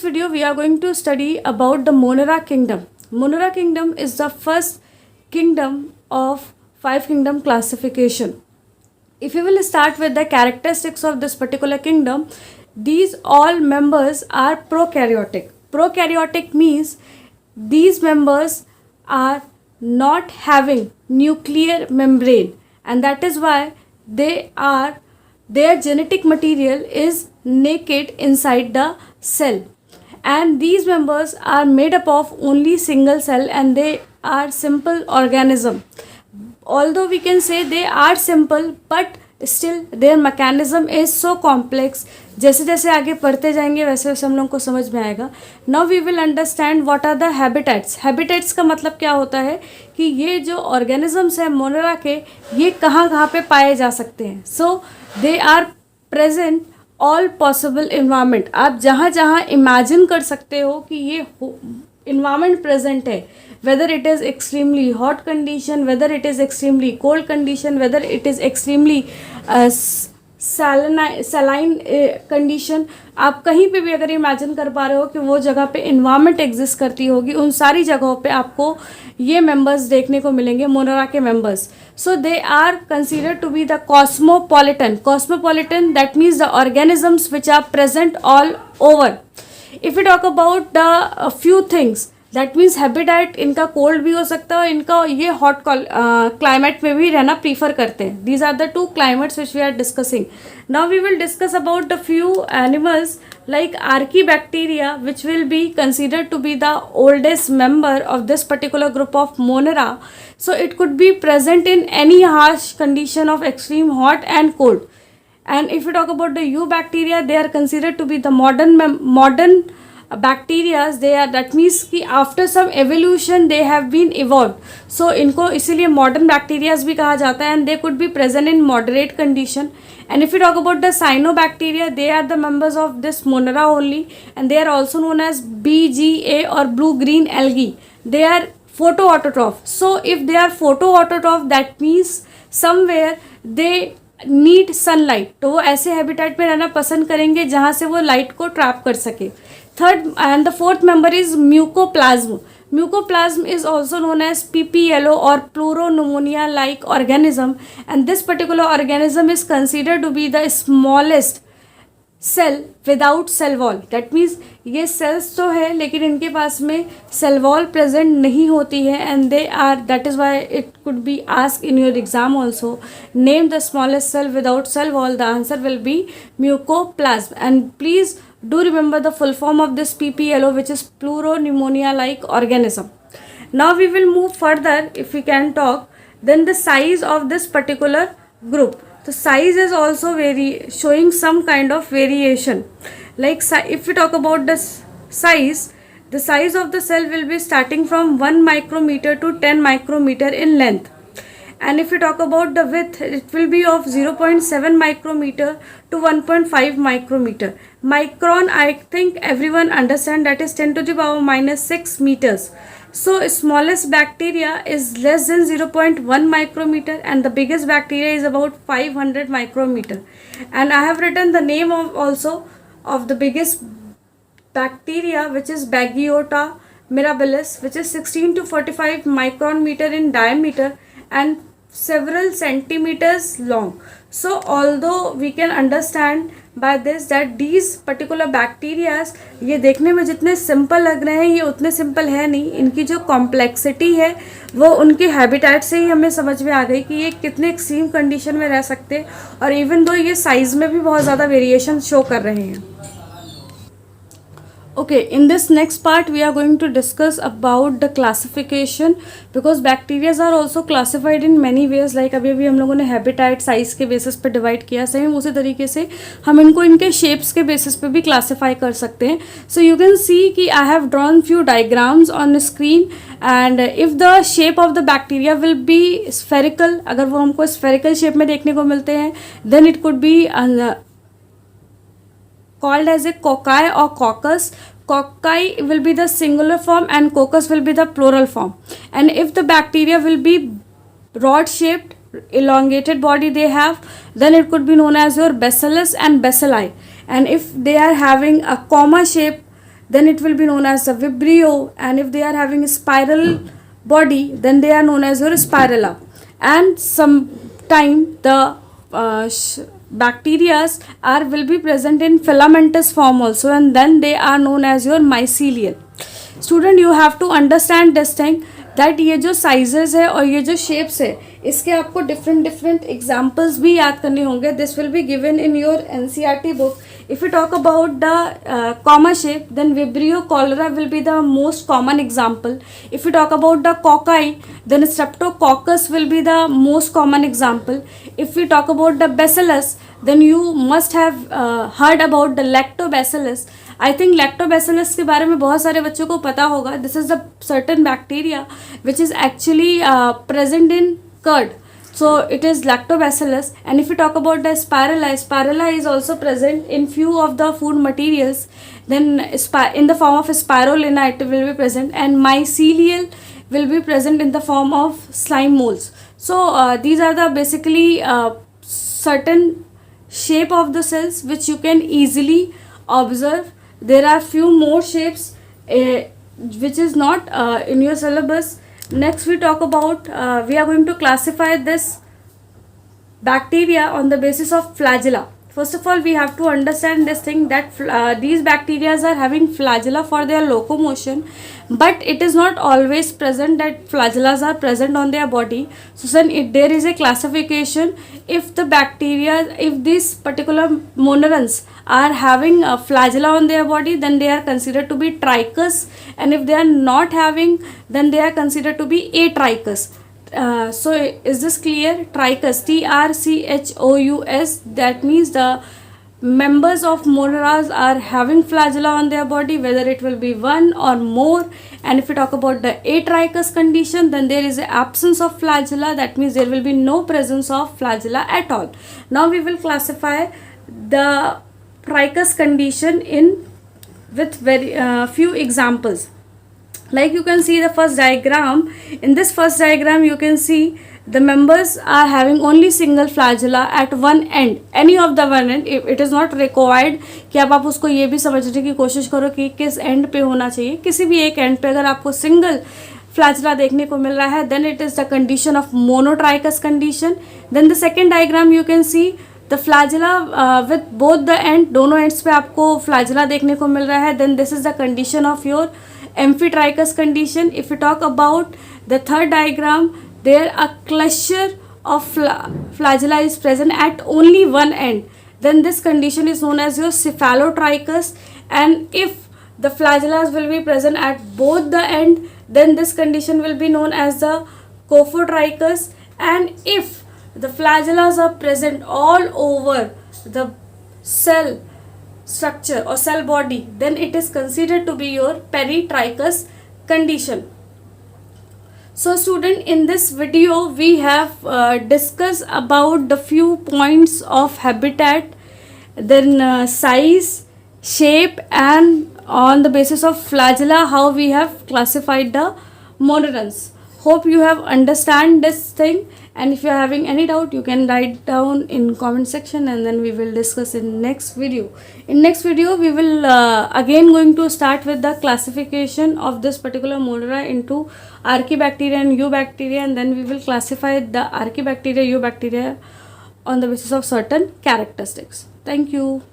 video we are going to study about the Monera kingdom. Monera kingdom is the first kingdom of five kingdom classification. If we will start with the characteristics of this particular kingdom, these all members are prokaryotic. Prokaryotic means these members are not having nuclear membrane, and that is why their genetic material is naked inside the cell, and these members are made up of only single cell and they are simple organism. Although we can say they are simple, but still their mechanism is so complex. जैसे जैसे आगे पढ़ते जाएंगे वैसे वैसे हम लोग को समझ में आएगा. Now we will understand what are the habitats. Habitats का मतलब क्या होता है कि ये जो ऑर्गेनिजम्स हैं मोनेरा के, ये कहाँ कहाँ पे पाए जा सकते हैं. So they are present all possible environment. आप जहाँ जहाँ इमेजिन कर सकते हो कि ये इन्वायरमेंट प्रेजेंट है, whether it is extremely hot condition, whether it is extremely cold condition, whether it is extremely saline condition, आप कहीं पे भी अगर इमेजिन कर पा रहे हो कि वो जगह पे इन्वायरमेंट एग्जिस्ट करती होगी, उन सारी जगहों पे आपको ये मेंबर्स देखने को मिलेंगे, मोनेरा के members. So they are considered to be the cosmopolitan. Cosmopolitan that means the organisms which are present all over. If you talk about the few things, that means habitat इनका cold भी हो सकता है और इनका ये hot climate में भी रहना प्रीफर करते हैं. These are the two climates which we are discussing. Now we will discuss about the few animals like archaebacteria, which will be considered to be the oldest member of this particular group of Monera. So it could be present in any harsh condition of extreme hot and cold. And if we talk about the eubacteria, they are considered to be the modern bacteria. They are, that means कि after some evolution they have been evolved. So इनको इसीलिए modern bacteria भी कहा जाता है, and they could be present in moderate condition. And if we talk about the cyanobacteria, they are the members of this Monera only, and they are also known as BGA or blue-green algae. They are photoautotroph. So if they are photoautotroph, that means somewhere they need sunlight. तो वो ऐसे habitat में रहना पसंद करेंगे जहाँ से वो लाइट को ट्रैप कर सके. Third and the fourth member is mucoplasm. Mucoplasm is also known as PP yellow or pleuropneumonia like organism, and this particular organism is considered to be the smallest cell without cell wall. That means ये cells तो है लेकिन इनके पास में cell wall present नहीं होती है, and they are, that is why it could be asked in your exam also. Name the smallest cell without cell wall. The answer will be mucoplasm. And please do remember the full form of this PP yellow, which is pleuropneumonia like organism. Now we will move further. If we can talk, then the size of this particular group. The size is also showing some kind of variation. Like if we talk about the size of the cell will be starting from 1 micrometer to 10 micrometer in length. And if we talk about the width, it will be of 0.7 micrometer to 1.5 micrometer. Micron, I think everyone understand, that is 10 to the power minus 6 meters. So smallest bacteria is less than 0.1 micrometer, and the biggest bacteria is about 500 micrometer. And I have written the name of the biggest bacteria, which is Bagiota mirabilis, which is 16 to 45 micrometer in diameter and several centimeters long. So although we can understand by this that these particular bacteria, ये देखने में जितने simple लग रहे हैं ये उतने simple है नहीं. इनकी जो कॉम्प्लेक्सिटी है वो उनके हैबिटेट से ही हमें समझ में आ गई कि ये कितने एक्सट्रीम कंडीशन में रह सकते हैं, और इवन दो ये साइज में भी बहुत ज़्यादा वेरिएशन शो कर रहे हैं. Okay, in this next part we are going to discuss about the classification, because bacteria are also classified in many ways. Like अभी अभी हम लोगों ने हैबिटेट साइज के बेसिस पे डिवाइड किया, सेम उसी तरीके से हम इनको इनके शेप्स के बेसिस पे भी क्लासीफाई कर सकते हैं. सो यू कैन सी कि I have drawn few diagrams on screen, and if the shape of the bacteria will be spherical, अगर वो हमको स्फेरिकल शेप में देखने को मिलते हैं, then it could be called as a cocci or coccus. Cocci will be the singular form and coccus will be the plural form. And if the bacteria will be rod shaped, elongated body they have, then it could be known as your bacillus and bacilli. And if they are having a comma shape, then it will be known as the Vibrio, and if they are having a spiral body, then they are known as your Spirilla. And sometime the bacteria are will be present in filamentous form also, and then they are known as your mycelial. Student you have to understand this thing that ये जो sizes है और ये जो shapes है, इसके आपको different different examples भी याद करने होंगे. This will be given in your NCERT book. If you talk about the comma shape, then Vibrio cholera will be the most common example. If you talk about the cocci, then Streptococcus will be the most common example. If we talk about the Bacillus, then you must have heard about the Lactobacillus. I think Lactobacillus के बारे में बहुत सारे बच्चों को पता होगा. This is the certain bacteria which is actually present in curd. So it is lactobacillus. And if you talk about the spirilla is also present in few of the food materials. Then in the form of spirulina it will be present, and mycelial will be present in the form of slime molds. So these are the basically certain shape of the cells which you can easily observe. There are few more shapes which is not in your syllabus. Next we talk about we are going to classify this bacteria on the basis of flagella. First of all, we have to understand this thing that these bacteria are having flagella for their locomotion, but it is not always present that flagellas are present on their body. So then there is a classification. If the bacteria, if these particular monorans are having a flagella on their body, then they are considered to be trichous, and if they are not having, then they are considered to be atrichous. So is this clear? Trichous, TRCHOUS, that means the members of monoras are having flagella on their body, whether it will be one or more. And if we talk about the atrichous condition, then there is an absence of flagella, that means there will be no presence of flagella at all. Now we will classify the trichous condition with very few examples. Like you can see the first diagram. In this first diagram you can see the members are having only single flagella at one end, any of the one end. It is not required कि आप उसको ये भी समझने की कोशिश करो कि किस एंड पे होना चाहिए. किसी भी एक एंड पे अगर आपको सिंगल फ्लैजला देखने को मिल रहा है, then it is the condition of monotrichous condition. Then the second diagram you can see the flagella with both the end, दोनों ends पे आपको flagella देखने को मिल रहा है. Then this is the condition of your amphitrichous condition. If you talk about the third diagram, there a cluster of flagella is present at only one end, then this condition is known as your cephalotrichous. And if the flagellas will be present at both the end, then this condition will be known as the cophotrichous. And if the flagellas are present all over the cell structure or cell body, then it is considered to be your peritrichous condition. So student, in this video we have discussed about the few points of habitat, then size, shape, and on the basis of flagella how we have classified the monorans. Hope you have understand this thing, and if you are having any doubt you can write down in comment section, and then we will discuss in next video. In next video we will again going to start with the classification of this particular monera into Archaebacteria and Eubacteria, and then we will classify the Archaebacteria, Eubacteria on the basis of certain characteristics. Thank you.